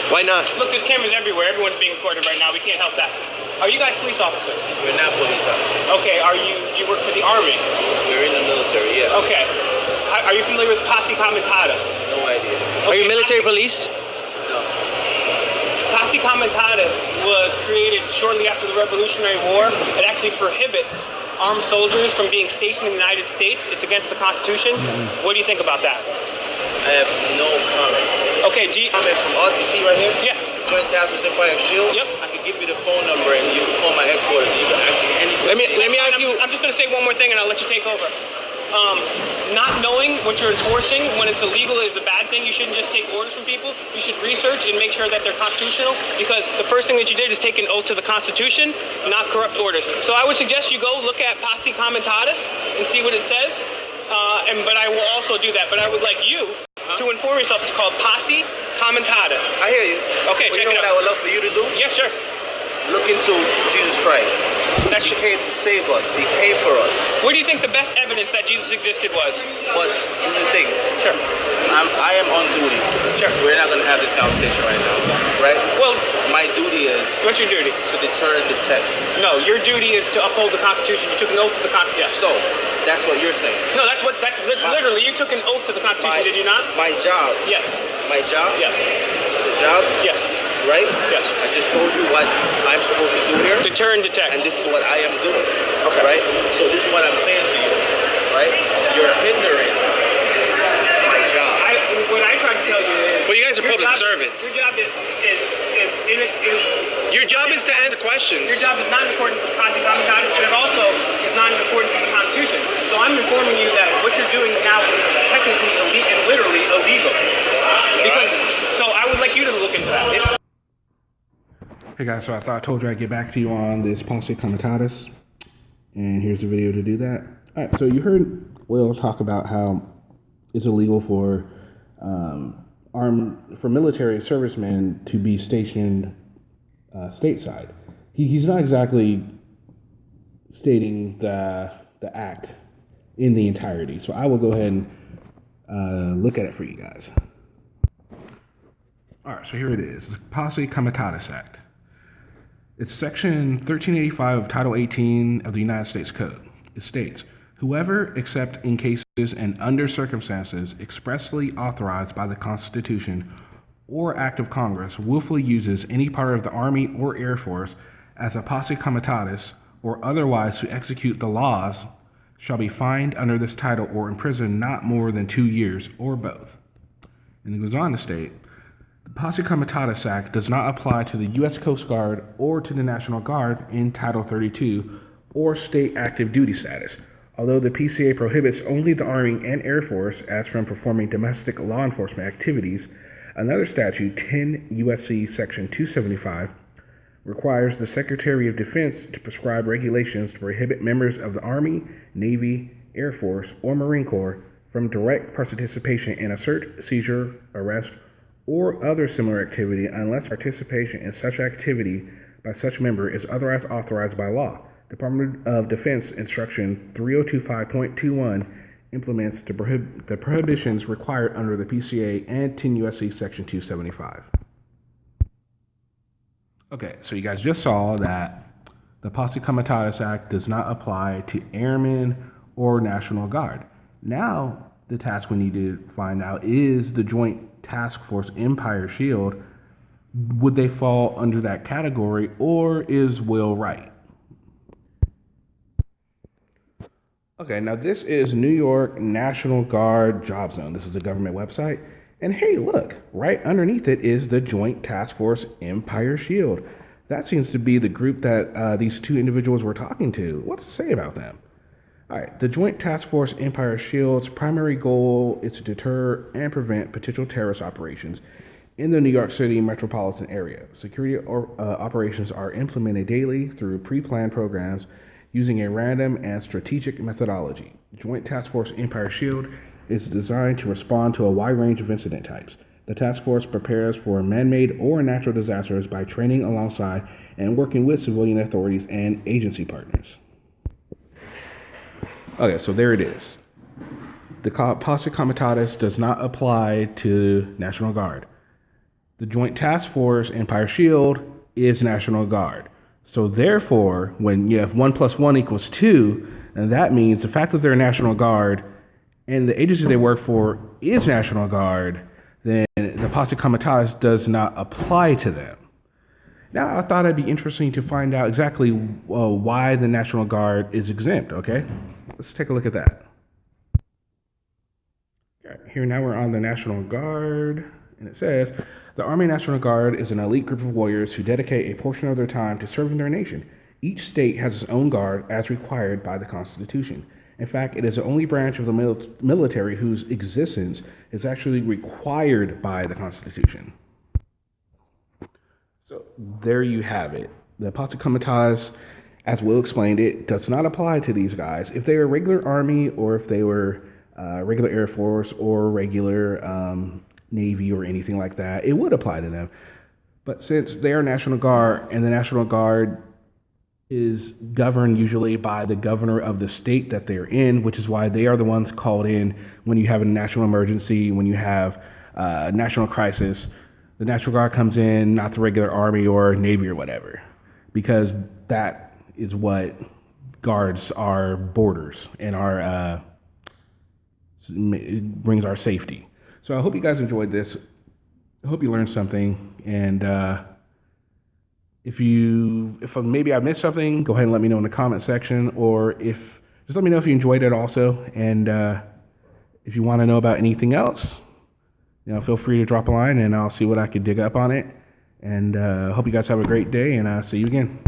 Why not? Look, there's cameras everywhere. Everyone's being recorded right now. We can't help that. Are you guys police officers? We're not police officers. Okay, do you work for the Army? We're in the military, yes. Okay. Are you familiar with Posse Comitatus? No idea. Are you military police? No. Posse Comitatus was created shortly after the Revolutionary War. It actually prohibits armed soldiers from being stationed in the United States. It's against the Constitution. What do you think about that? I have no comment. Okay, Comment from Posse, see right here? Yeah. Joint Task Force Empire Shield. Yep. I can give you the phone number and you can call my headquarters and you can ask me anything. Let me ask you. I'm just going to say one more thing and I'll let you take over. Not knowing what you're enforcing when it's illegal is a bad thing. You shouldn't just take orders from people. You should research and make sure that they're constitutional, because the first thing that you did is take an oath to the Constitution, not corrupt orders. So I would suggest you go look at Posse Comitatus and see what it says. But I will also do that. But I would like you to inform yourself. It's called Posse Comitatus. I hear you. Okay, well, check you know it what out. I would love for you to do? Yeah, sure. Look into Jesus Christ. He came to save us. He came for us. Where do you think the best evidence that Jesus existed was? But this is the thing. Sure. I am on duty. Sure. We're not going to have this conversation right now. Right? Well, my duty is what's your duty? to deter and detect. No, your duty is to uphold the Constitution. You took an oath to the Constitution. So, that's what you're saying. No, that's literally, you took an oath to the Constitution, did you not? My job. Yes. My job? Yes. The job? Yes. Right? Yes. I just told you what I'm supposed to do here. Deter and detect. And this is what I am doing. Okay. Right? So this is what I'm saying to you. Right? You're hindering my job. What I tried to tell you is... Well, you guys are public servants. Your job is Your job is to answer questions. Your job is not in accordance with Posse Comitatus, and it also is not in accordance with the Constitution. So I'm informing you that what you're doing now is technically and literally illegal. So I would like you to look into that. Hey guys, so I told you I'd get back to you on this Posse Comitatus, and here's the video to do that. Alright, so you heard Will talk about how it's illegal for military servicemen to be stationed stateside. He's not exactly stating the act in the entirety, so I will go ahead and look at it for you guys. Alright, so here it is, the Posse Comitatus Act. It's Section 1385 of Title 18 of the United States Code. It states, whoever, except in cases and under circumstances expressly authorized by the Constitution or Act of Congress, willfully uses any part of the Army or Air Force as a Posse Comitatus or otherwise to execute the laws, shall be fined under this title or imprisoned not more than 2 years, or both. And it goes on to state, the Posse Comitatus Act does not apply to the U.S. Coast Guard or to the National Guard in Title 32 or state active duty status, although the PCA prohibits only the Army and Air Force as from performing domestic law enforcement activities. Another statute, 10 U.S.C. Section 275, requires the Secretary of Defense to prescribe regulations to prohibit members of the Army, Navy, Air Force, or Marine Corps from direct participation in a search, seizure, arrest, or other similar activity unless participation in such activity by such member is otherwise authorized by law. Department of Defense Instruction 3025.21 implements the prohibitions required under the PCA and 10 U.S.C. Section 275. Okay, so you guys just saw that the Posse Comitatus Act does not apply to airmen or National Guard. Now, the task we need to find out is the Joint Task Force Empire Shield. Would they fall under that category, or is Will right? Okay, now this is New York National Guard Job Zone. This is a government website. And hey, look, right underneath it is the Joint Task Force Empire Shield. That seems to be the group that these two individuals were talking to. What to say about them? All right, the Joint Task Force Empire Shield's primary goal is to deter and prevent potential terrorist operations in the New York City metropolitan area. Security operations are implemented daily through pre-planned programs using a random and strategic methodology. Joint Task Force Empire Shield is designed to respond to a wide range of incident types. The task force prepares for man-made or natural disasters by training alongside and working with civilian authorities and agency partners. Okay, so there it is. The Posse Comitatus does not apply to National Guard. The Joint Task Force Empire Shield is National Guard. So therefore, when you have 1 + 1 = 2, and that means the fact that they're a National Guard and the agency they work for is National Guard, then the Posse Comitatus does not apply to them. Now, I thought it'd be interesting to find out exactly why the National Guard is exempt, okay? Let's take a look at that. Okay, here now we're on the National Guard, and it says, the Army National Guard is an elite group of warriors who dedicate a portion of their time to serving their nation. Each state has its own guard as required by the Constitution. In fact, it is the only branch of the military whose existence is actually required by the Constitution. So there you have it. The Posse Comitatus, as Will explained it, does not apply to these guys. If they were regular Army or if they were regular Air Force or regular Navy or anything like that, it would apply to them. But since they are National Guard and the National Guard is governed usually by the governor of the state that they're in, which is why they are the ones called in when you have a national emergency, when you have a national crisis. The National Guard comes in, not the regular Army or Navy or whatever, because that is what guards our borders and it brings our safety. So I hope you guys enjoyed this. I hope you learned something, and if maybe I missed something, go ahead and let me know in the comment section, or just let me know if you enjoyed it also, and if you want to know about anything else, feel free to drop a line and I'll see what I can dig up on it. And hope you guys have a great day, and I'll see you again.